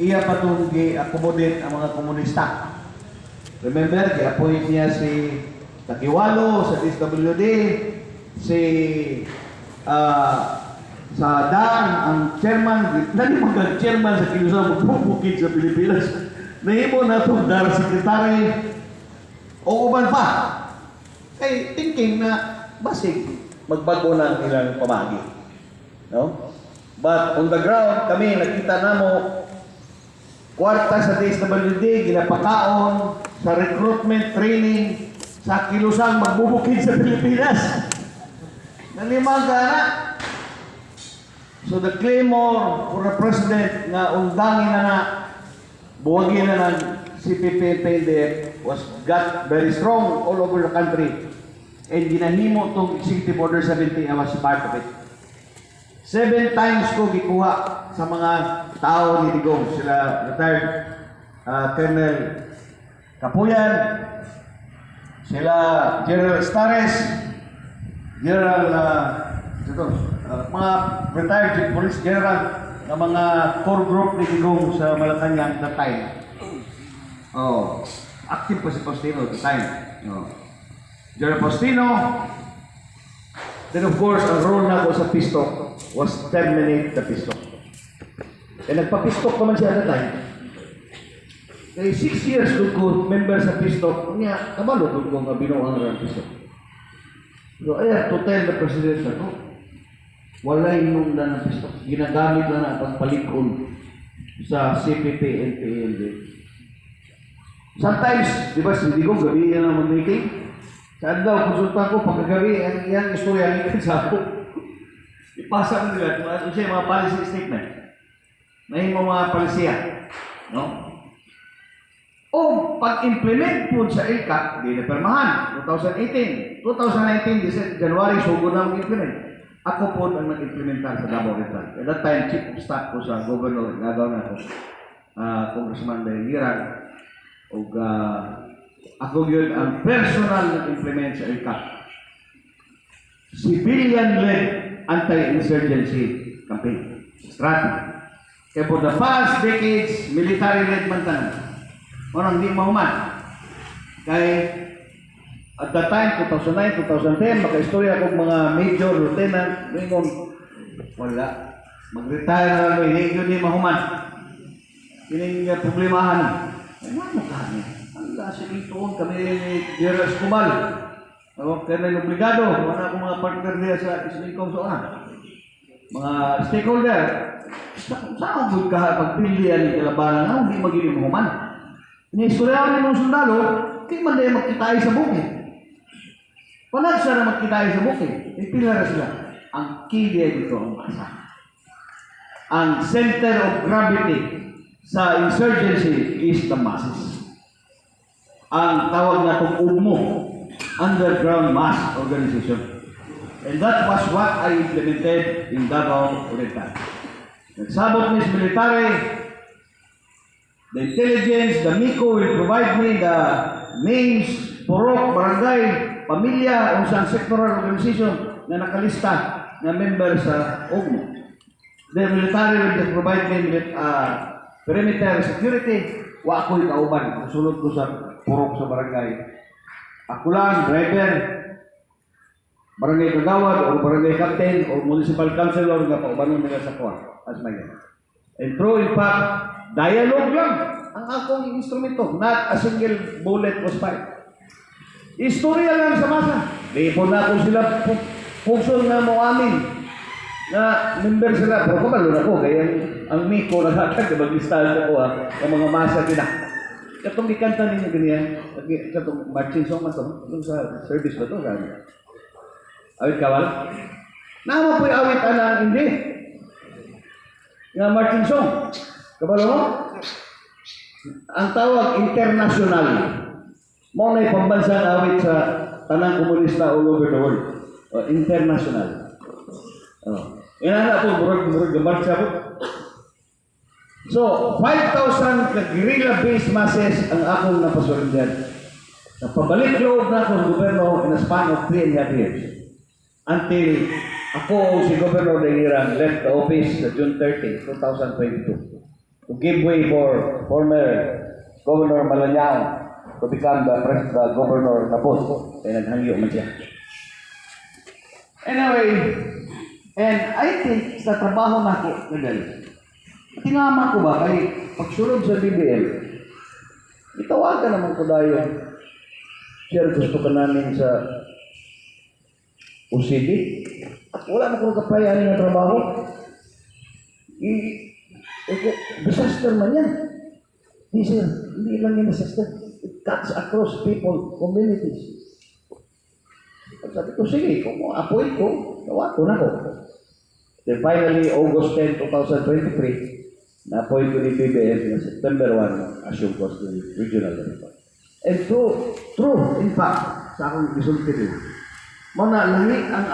Iya pa itong i-accommodate ang mga komunista. Remember, i-appoint niya si Takiwalo sa DSWD, si sa DAN, ang chairman, nani mga chairman sa Kilusang magbubukid sa Pilipinas. Nahimo na itong DAR secretary o uban pa. Kay thinking na basig magbago na ang ilang pamagi. No? But on the ground, kami nakita namo kwarta sa DSWD, ginapakaon sa recruitment training sa Kilusang magbubukid sa Pilipinas. Nalimaga na. So the clamor for the president nga undangin na buwagin na ng CPP PNDF was got very strong all over the country. And ginahimo itong Executive Order 70, I was part of it. 7 times ko gikuha sa mga tao ni Digong. Sila retired Colonel Kapuyan, sila General Stares, General mga retired police general na mga core group ni Digong sa Malacanang that time. Oh, active pa si Postino at the time. Oh. General Postino. Then of course, ang role na ko sa pistok was terminate the pistok. Eh nagpa-pistok naman siya at the time. Kaya 6 years ko member sa pistok, niya, kabalo ko nga binuang ng pistok. So I have to tell the president na wala inong na ng pistok. Ginagamit na ang pagpalikon sa CPP and PND. Sometimes, di ba, hindi ko gabi yan ang mag-meeting. Saan daw, konsulta ko, pagkagabi, yan istorya niya sa ako. Ipasa mo nila, ito siya mga policy statement. May mga palisiya. No? O, pag-implement po sa ILCAC, di na permahan. 2018. 2019, January, sugod na mag-implement. Ako po ang nag-implementar sa Davao Rizal. At that time, chief of staff ko sa governor, gagaw na ako, Congressman Dahiran, o ako yun ang personal na implement sa ILCAC. Civilian-led anti-insurgency campaign strategy. Kaya for the past decades, military-led man tanan. Parang hindi mahuman. Kaya at that time, 2009, 2010, maka-istorya akong mga major, lieutenant, ngayon, wala. Mag-retire na lang, hindi yun yung mahuman. Yun yung problemahan. Ay, ano kami? Ang lasa itoon kami ni General Escobar. Kaya na obligado. Wala akong mga partner niya sa Islikong Soan. Mga stakeholder. Saan mo ka pagpilihan ni kalabanan na hindi magiging mahuman? Iniistoryahan ng sundalo, kaya man na magkitay sa bukid. Wala siya na magkitay sa bukid. Ipila na sila. Ang key dito ang masa. Ang center of gravity sa insurgency is the masses. Ang tawag na itong UGMO, Underground Mass Organization. And that was what I implemented in Davao Oriental. Nagsabot ni military, the intelligence, the MICO will provide me the names, purok, barangay, pamilya, o saan sectoral organization na nakalista na member sa UGMO. The military will provide me with perimeter security. Wa ako'y kauban. Sulod ko sa purok sa barangay. Ako lang, driver, barangay kagawad, o barangay captain, o municipal councilor nga paubanon nila sa kuha. As my name. And true, in fact, dialogue lang ang akong instrumento. Not a single bullet was fired. Istorya lang sa masa. Di po na ako sila puso na mo amin na member sila. Pero kumalo na ko, kaya ang Miko na natin, mag-install ko ang mga masa kina. Katong gikanta ninyo ganyan, katong marching song man to, sa service ba to? Awit kawal? Nama po'y awit anang hindi. Nga marching song. Kabalo mo? Ang tawag international. Mo na pambansang awit sa tanang komunista all over the world. International. Yan na po, murag marcha po. So, 5,000 guerrilla-based masses ang akong napasurindan. Napabalik loob na ako sa gobyerno in a span of 3.5 years. Until ako si Governor Dahiran left the office sa June 30, 2022. to give way for former Governor Malañao to become the governor na post. Kaya naghangyo man siya. Anyway, and I think sa trabaho na ko, kadali, tingaman ko ba kay pagsulod sa BBM, itawagan naman ko dayo. Sir, gusto ka namin sa OCD? At wala na kong kapayanin na trabaho. Disaster man yan. Hindi sir, hindi lang yung disaster. It cuts across people, communities. Sabi ko, sige, kung appoint ko, gawa ko na ko. Then finally, August 10, 2023, na-appoint ko ni BBM na September 1, assume ko sa regional director. And true, in fact, sa akong gisulti din, mo na lahi ang